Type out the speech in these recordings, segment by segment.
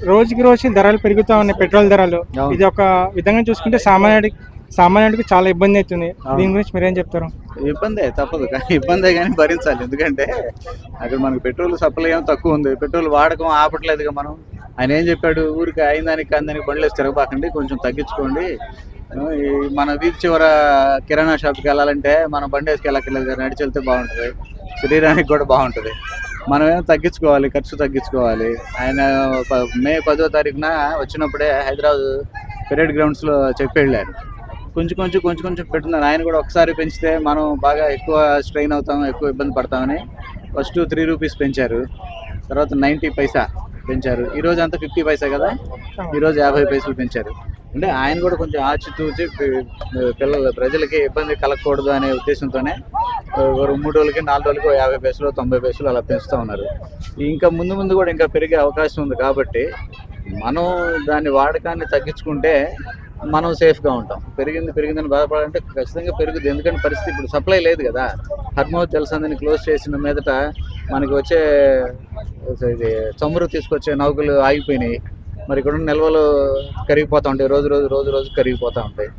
రోజుకి రోజు ధరలు పెరుగుతూ ఉన్నాయి, పెట్రోల్ ధరలు. అవును. ఇది ఒక విధంగా చూసుకుంటే సామాన్యుడికి చాలా ఇబ్బంది అవుతుంది. దీని గురించి మీరేం చెప్తారు? ఇబ్బందే, తప్పదు కానీ ఇబ్బందే కానీ భరించాలి. ఎందుకంటే అక్కడ మనకు పెట్రోల్ సప్లై ఏమో తక్కువ ఉంది, పెట్రోల్ వాడకం ఆపట్లేదుగా మనం. ఆయన ఏం చెప్పాడు, ఊరికి అయిందానికి కందానికి బండ్లు వేసి తిరగబాకండి, కొంచెం తగ్గించుకోండి. ఈ మన వీధి చివర కిరాణా షాప్కి వెళ్ళాలంటే మనం బండి వేసుకు వెళ్ళక్కర్లేదు కదా, నడిచి వెళ్తే బాగుంటుంది, శరీరానికి కూడా బాగుంటుంది. మనమేమో తగ్గించుకోవాలి, ఖర్చు తగ్గించుకోవాలి. ఆయన మే 10వ తారీఖున వచ్చినప్పుడే హైదరాబాద్ పెరేడ్ గ్రౌండ్స్లో చెప్పి వెళ్ళారు, కొంచెం కొంచెం పెట్టున్నారు. ఆయన కూడా ఒకసారి పెంచితే మనం బాగా ఎక్కువ స్ట్రెయిన్ అవుతాం, ఎక్కువ ఇబ్బంది పడతామని ఫస్ట్ 3 రూపీస్ పెంచారు, తర్వాత 90 పైసా పెంచారు. ఈరోజు అంతా 50 పైసా కదా, ఈరోజు 50 పైసలు పెంచారు. అంటే ఆయన కూడా కొంచెం ఆచితూచి ప్రజలకి ఇబ్బంది కలగకూడదు అనే ఉద్దేశంతోనే 3 రోజులకి 4 రోజులకి 50 పైసలు 90 పైసలు అలా పెంచుతూ ఉన్నారు. ఇంకా ముందు కూడా ఇంకా పెరిగే అవకాశం ఉంది. కాబట్టి మనం దాని వాడకాన్ని తగ్గించుకుంటే మనం సేఫ్గా ఉంటాం. పెరిగిందని బాధపడాలంటే ఖచ్చితంగా పెరుగుతుంది. ఎందుకంటే పరిస్థితి ఇప్పుడు సప్లై లేదు కదా. హర్మోజ్ జలసంధిని క్లోజ్ చేసిన మీదట మనకి వచ్చే ఇది చమురు తీసుకొచ్చే నౌకలు ఆగిపోయినాయి. మరి ఇక్కడ ఉన్న నిల్వలు కరిగిపోతూ ఉంటాయి, రోజు కరిగిపోతూ ఉంటాయి.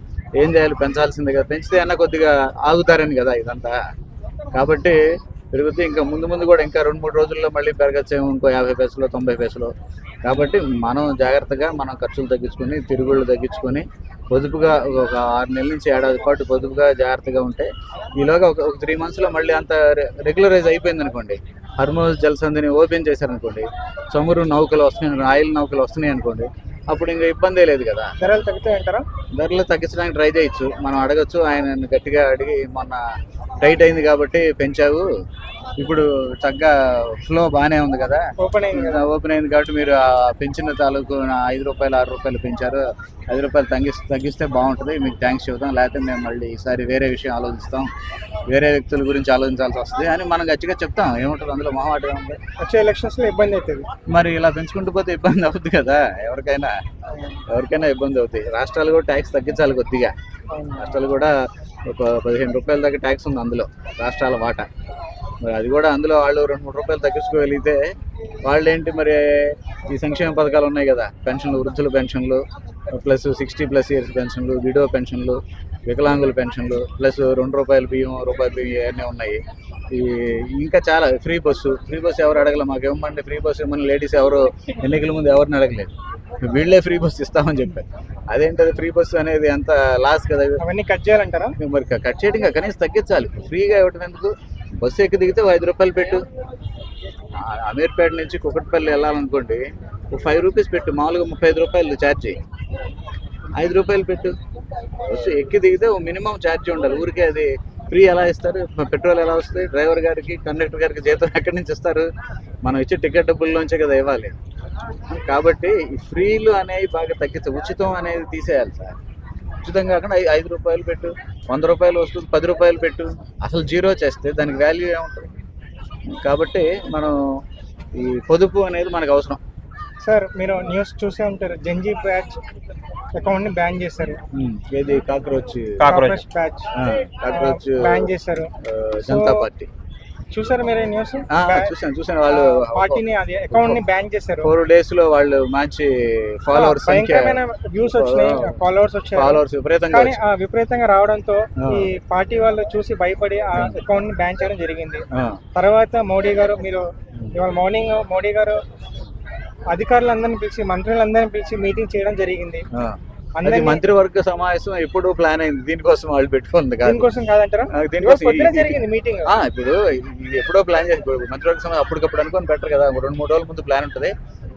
ఏం చేయాలి, పెంచాల్సిందే కదా. పెంచితే అన్న కొద్దిగా ఆగుతారని కదా ఇదంతా. కాబట్టి పెరుగుతుంది. ఇంకా ముందు కూడా ఇంకా 2-3 రోజుల్లో మళ్ళీ పెరగచ్చేమో, ఇంకో 50 పైసలు 90 పైసలు. కాబట్టి మనం జాగ్రత్తగా మనం ఖర్చులు తగ్గించుకొని, తిరుగుళ్ళు తగ్గించుకొని, పొదుపుగా ఒక 6 నెలల నుంచి ఏడాది పాటు పొదుపుగా జాగ్రత్తగా ఉంటే ఈలోగా ఒక 3 మంత్స్లో మళ్ళీ అంత రెగ్యులరైజ్ అయిపోయింది అనుకోండి. హర్మోజ్ జలసంధిని ఓపెన్ చేశారనుకోండి, చమురు నౌకలు వస్తున్నాయి, ఆయిల్ నౌకలు వస్తున్నాయి అనుకోండి, అప్పుడు ఇంకా ఇబ్బందే లేదు కదా. ధరలు తగ్గుతాయంటారా? ధరలు తగ్గించడానికి ట్రై చేయొచ్చు, మనం అడగచ్చు. ఆయన గట్టిగా అడిగి మొన్న టైట్ అయింది కాబట్టి పెంచావు, ఇప్పుడు చక్కగా ఫ్లో బాగానే ఉంది కదా, ఓపెన్ అయింది కాబట్టి మీరు పెంచిన తాలూకు 5 రూపాయలు 6 రూపాయలు పెంచారు, 5 రూపాయలు తగ్గిస్తే బాగుంటుంది, మీకు థ్యాంక్స్ చెబుతాం, లేకపోతే మేము మళ్ళీ ఈసారి వేరే విషయం ఆలోచిస్తాం, వేరే వ్యక్తుల గురించి ఆలోచించాల్సి వస్తుంది అని మనం గట్టిగా చెప్తాం. ఏముంటుంది అందులో, మొహమాట ఏముంది. వచ్చే ఎలక్షన్స్లో ఇబ్బంది అవుతుంది. మరి ఇలా పెంచుకుంటూ పోతే ఇబ్బంది అవుతుంది కదా, ఎవరికైనా ఇబ్బంది అవుతాయి. రాష్ట్రాలు కూడా ట్యాక్స్ తగ్గించాలి కొద్దిగా. రాష్ట్రాలు కూడా ఒక 15 రూపాయల దాకా ట్యాక్స్ ఉంది అందులో, రాష్ట్రాల వాటా. మరి అది కూడా అందులో వాళ్ళు 2-3 రూపాయలు తగ్గించుకోగలిగితే వాళ్ళు ఏంటి, మరి ఈ సంక్షేమ పథకాలు ఉన్నాయి కదా, పెన్షన్లు, వృద్ధుల పెన్షన్లు, ప్లస్ 60+ ఇయర్స్ పెన్షన్లు, విడో పెన్షన్లు, వికలాంగుల పెన్షన్లు, ప్లస్ 2 రూపాయల బియ్యం, రూపాయల బియ్యం ఇవన్నీ ఉన్నాయి. ఇంకా చాలా ఫ్రీ బస్సు ఎవరు అడగల, మాకు ఇవ్వమండి ఫ్రీ బస్సు ఇవ్వమని లేడీస్ ఎవరు ఎన్నికల ముందు ఎవరిని అడగలేదు. వీళ్ళే ఫ్రీ బస్సు ఇస్తామని చెప్పారు. అదేంటది ఫ్రీ బస్సు అనేది ఎంత లాస్ కదా. అవన్నీ కట్ చేయాలంటారా? మరి కట్ చేయడం కనీసం తగ్గించాలి. ఫ్రీగా ఇవ్వటం ఎందుకు? బస్సు ఎక్కి దిగితే 5 రూపాయలు పెట్టు. అమీర్పేట నుంచి కుకట్పల్లి వెళ్ళాలనుకోండి, 5 రూపీస్ పెట్టు. మామూలుగా 35 రూపాయలు ఛార్జ్, 5 రూపాయలు పెట్టు. బస్సు ఎక్కి దిగితే మినిమం ఛార్జ్ ఉండాలి. ఊరికే అది ఫ్రీ ఎలా ఇస్తారు? పెట్రోల్ ఎలా వస్తుంది? డ్రైవర్ గారికి, కండక్టర్ గారికి జీతం ఎక్కడి నుంచి ఇస్తారు? మనం ఇచ్చే టికెట్ డబ్బుల్లోంచే కదా ఇవ్వాలి. కాబట్టి ఈ ఫ్రీలు అనేవి బాగా తగ్గించాలి. ఉచితం అనేది తీసేయాలి సార్. ఉచితం కాకుండా 5 రూపాయలు పెట్టు, 100 రూపాయలు వస్తుంది, 10 రూపాయలు పెట్టు. అసలు జీరో చేస్తే దానికి వాల్యూ ఏముంటుంది? కాబట్టి మనం ఈ పొదుపు అనేది మనకు అవసరం. సార్, మీరు న్యూస్ చూసే ఉంటారు, జంజీ బ్యాచ్ అకౌంట్ ని బ్యాన్ చేశారు. ఏది? కాక్రోచ్ బ్యాచ్ బ్యాన్ చేశారు, జనతా పార్టీ. చూసారు మీరు న్యూస్? చూసాను. వాళ్ళు పార్టీని అకౌంట్ ని బ్యాన్ చేశారు. 4 days లో వాళ్ళు మంచి ఫాలోవర్స్ వ్యూస్ వచ్చినాయి, ఫాలోవర్స్ విపరీతంగా రావడంతో ఈ పార్టీ వాళ్ళు చూసి భయపడి ఆ అకౌంట్ ని బ్యాన్ చేయడం జరిగింది. తర్వాత మోడీ గారు, మీరు ఇవాళ మార్నింగ్ మోడీ గారు అధికారులందరినీ పిలిచి, మంత్రులందరినీ పిలిచి మీటింగ్ చేయడం జరిగింది. మంత్రివర్గ సమావేశం ఎప్పుడు ప్లాన్ అయింది, దీనికోసం వాళ్ళు పెట్టుకుంది కాదు. దీనికోసం కాదంటారా? జరిగింది మీటింగ్. ఇప్పుడు ఇది ఎప్పుడో ప్లాన్ చేసి, మంత్రివర్గ సమావేశం అప్పటికప్పుడు అనుకొని పెట్టరు కదా, 2-3 రోజుల ముందు ప్లాన్ ఉంటుంది.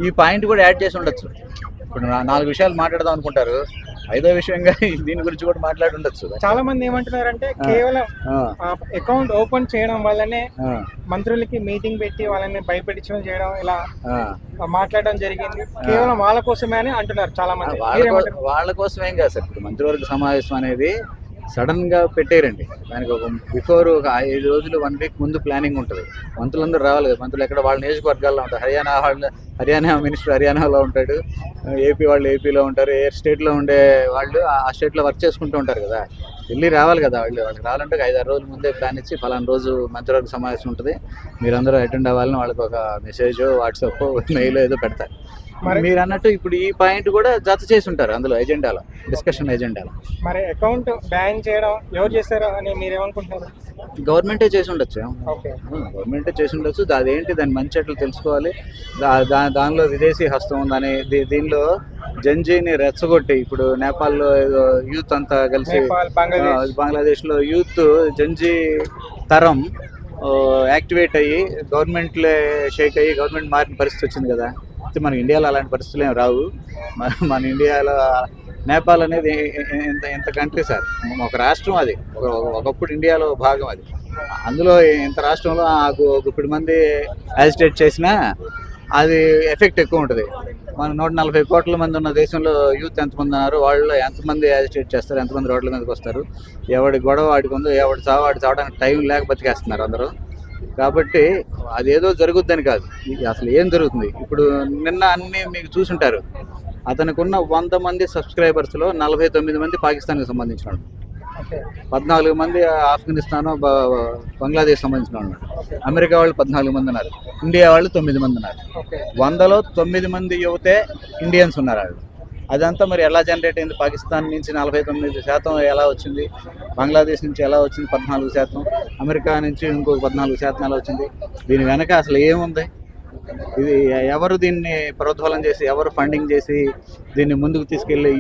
ఈ పాయింట్ కూడా యాడ్ చేసి ఉండొచ్చు. ఇప్పుడు 4 విషయాలు మాట్లాడదాం అనుకుంటారు, 5వ విషయంగా దీని గురించి కూడా మాట్లాడి ఉండొచ్చు. చాలా మంది ఏమంటున్నారంటే, కేవలం అకౌంట్ ఓపెన్ చేయడం వల్లనే మంత్రులకి మీటింగ్ పెట్టి వాళ్ళని భయపెట్టించడం చేయడం, ఇలా మాట్లాడడం జరిగింది, కేవలం వాళ్ళ కోసమే అని అంటున్నారు చాలా మంది. వాళ్ళ కోసమేం కాదు సార్. ఇప్పుడు మంత్రివర్గ సమావేశం అనేది సడన్ గా పెట్టేరండి. దానికి ఒక బిఫోర్ ఒక 5 రోజులు 1 వీక్ ముందు ప్లానింగ్ ఉంటుంది. మంత్రులందరూ రావాలి కదా. మంత్రులు ఎక్కడ వాళ్ళ నియోజకవర్గాల్లో ఉంటారు. హర్యానా మినిస్టర్ హర్యానాలో ఉంటాడు, ఏపీ వాళ్ళు ఏపీలో ఉంటారు, ఏ స్టేట్లో ఉండే వాళ్ళు ఆ స్టేట్లో వర్క్ చేసుకుంటూ ఉంటారు కదా. వెళ్ళి రావాలి కదా. వాళ్ళకి రావాలంటే 5-6 రోజుల ముందే ప్లాన్ ఇచ్చి, ఫలానా రోజు మంత్రివర్గ సమావేశం ఉంటుంది, మీరందరూ అటెండ్ అవ్వాలని వాళ్ళకి ఒక మెసేజ్, వాట్సాప్, మెయిల్ ఏదో పెడతారు. మీరు అన్నట్టు ఇప్పుడు ఈ పాయింట్ కూడా జత చేసి ఉంటారు అందులో ఎజెండాలో, డిస్కషన్ ఎజెండాలో. మరి అకౌంట్ బ్యాన్ చేయడం ఎవరు చేశారు అని మీరు ఏమనుకుంటున్నారు? గవర్నమెంటే చేసి ఉండొచ్చు, ఓకే, గవర్నమెంటే చేసి ఉండొచ్చు. అదేంటి దాని మంచి చెట్లు తెలుసుకోవాలి. దానిలో విదేశీ హస్తం ఉందని, దీనిలో జంజీని రెచ్చగొట్టి ఇప్పుడు నేపాల్లో యూత్ అంతా కలిసి, నేపాల్, బంగ్లాదేశ్లో యూత్ జంజీ తరం యాక్టివేట్ అయ్యి గవర్నమెంట్లే షేక్ అయ్యి గవర్నమెంట్ మారిన పరిస్థితి వచ్చింది కదా. అయితే మన ఇండియాలో అలాంటి పరిస్థితులు ఏమి రావు. మన ఇండియాలో నేపాల్ అనేది ఎంత కంట్రీ సార్, ఒక రాష్ట్రం అది, ఒకప్పుడు ఇండియాలో భాగం అది. అందులో ఇంత రాష్ట్రంలో గుప్పిడి మంది యాజిటేట్ చేసినా అది ఎఫెక్ట్ ఎక్కువ ఉంటుంది. మన 140 కోట్ల మంది ఉన్న దేశంలో యూత్ ఎంతమంది ఉన్నారు, వాళ్ళు ఎంతమంది యాజిటేట్ చేస్తారు, ఎంతమంది రోడ్ల మీదకి వస్తారు, ఎవడి గొడవ వాడికి ఉందో, ఎవడి వాడి చావడానికి టైం లేక బతికేస్తున్నారు అందరూ. కాబట్టి అదేదో జరుగుద్దని కాదు, అసలు ఏం జరుగుతుంది. ఇప్పుడు నిన్న అన్నీ మీకు చూసుంటారు, అతనికి ఉన్న 100 మంది సబ్స్క్రైబర్స్లో 49 మంది పాకిస్తాన్కి సంబంధించిన వాళ్ళు, 14 మంది ఆఫ్ఘనిస్తాన్ బంగ్లాదేశ్ సంబంధించిన వాళ్ళు, అమెరికా వాళ్ళు 14 మంది ఉన్నారు, ఇండియా వాళ్ళు 9 మంది ఉన్నారు. 100లో 9 మంది యువతే ఇండియన్స్ ఉన్నారు. వాళ్ళు అదంతా మరి ఎలా జనరేట్ అయింది? పాకిస్తాన్ నుంచి 49% ఎలా వచ్చింది, బంగ్లాదేశ్ నుంచి ఎలా వచ్చింది 14%, అమెరికా నుంచి ఇంకొక 14% ఎలా వచ్చింది? దీని వెనక అసలు ఏముంది? ఇది ఎవరు దీన్ని ప్రోద్బలం చేసి, ఎవరు ఫండింగ్ చేసి దీన్ని ముందుకు తీసుకెళ్ళి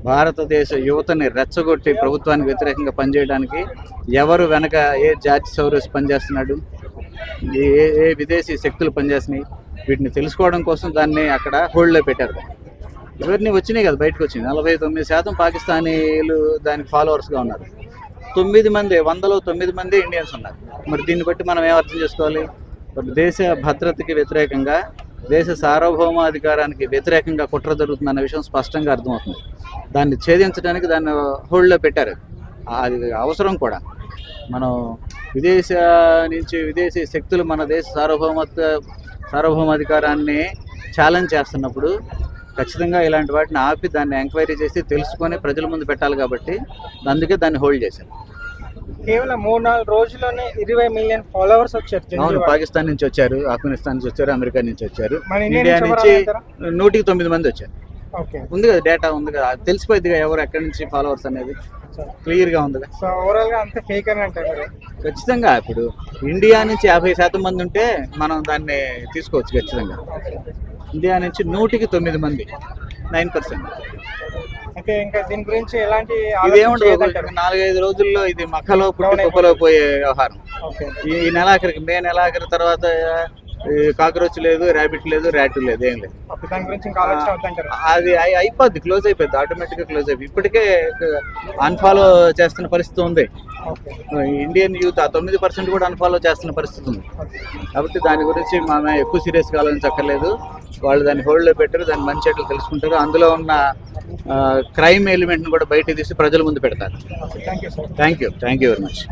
భారతదేశ యువతని రెచ్చగొట్టి ప్రభుత్వానికి వ్యతిరేకంగా పనిచేయడానికి ఎవరు వెనక, ఏ జార్జ్ సోరోస్ పనిచేస్తున్నాడు, ఏ విదేశీ శక్తులు పనిచేస్తున్నాయి, వీటిని తెలుసుకోవడం కోసం దాన్ని అక్కడ హోల్డ్లో పెట్టారు. ఇవన్నీ వచ్చినాయి కదా బయటకు వచ్చింది. 49% పాకిస్తానీలు దానికి ఫాలోవర్స్గా ఉన్నారు. 9 మంది, 100లో 9 మంది ఇండియన్స్ ఉన్నారు. మరి దీన్ని బట్టి మనం ఏం అర్థం చేసుకోవాలి? దేశ భద్రతకి వ్యతిరేకంగా, దేశ సార్వభౌమాధికారానికి వ్యతిరేకంగా కుట్ర జరుగుతుందన్న విషయం స్పష్టంగా అర్థమవుతుంది. దాన్ని ఛేదించడానికి దాన్ని హోల్డ్లో పెట్టారు. అది అవసరం కూడా. మనం విదేశీ శక్తులు మన దేశ సార్వభౌమాధికారాన్ని ఛాలెంజ్ చేస్తున్నప్పుడు ఖచ్చితంగా ఇలాంటి వాటిని ఆపి దాన్ని ఎంక్వైరీ చేసి తెలుసుకొని ప్రజల ముందు పెట్టాలి. కాబట్టి అందుకే దాన్ని హోల్డ్ చేశారు. కేవలం 3-4 రోజుల్లోనే 20 మిలియన్ ఫాలోవర్స్ వచ్చారు. అవును, పాకిస్తాన్ నుంచి వచ్చారు, ఆఫ్ఘనిస్తాన్ నుంచి వచ్చారు, అమెరికా నుంచి వచ్చారు, ఇండియా నుంచి 109 మంది వచ్చారు. ఉంది కదా, డేటా ఉంది కదా, తెలిసిపోయిందిగా ఎవరు ఎక్కడి నుంచి ఫాలోవర్స్ అనేది క్లియర్గా ఉంది కదా. సో ఓవరాల్గా అంతే ఫేక్ అని అంటారు. ఖచ్చితంగా ఇప్పుడు ఇండియా నుంచి 50% మంది ఉంటే మనం దాన్ని తీసుకోవచ్చు. ఖచ్చితంగా ఇండియా నుంచి 109 మంది, 9%. అయితే ఇంకా దీని గురించి ఎలాంటి ఇదేముండదు, 4-5 రోజుల్లో ఇది మక్కలో పుట్టి కుప్పలో పోయే వ్యవహారం. ఈ నెలాఖరికి, మే నెలాఖరి తర్వాత కాక్రోచ్ లేదు, ర్యాబిట్ లేదు, ర్యాట్ లేదు, ఏం లేదు. అది అయిపోద్ది, క్లోజ్ అయిపోద్ది, ఆటోమేటిక్గా క్లోజ్ అయిపోయి. ఇప్పటికే అన్ఫాలో చేస్తున్న పరిస్థితి ఉంది. ఇండియన్ యూత్ 9% కూడా అన్ఫాలో చేస్తున్న పరిస్థితి ఉంది. కాబట్టి దాని గురించి మనం ఎక్కువ సీరియస్గా ఆలోచించక్కర్లేదు. వాళ్ళు దాన్ని హోల్డ్లో పెట్టారు, దాన్ని మంచి చెట్లు తెలుసుకుంటారు, అందులో ఉన్న క్రైమ్ ఎలిమెంట్ని కూడా బయట తీసి ప్రజల ముందు పెడతారు. Thank you very much.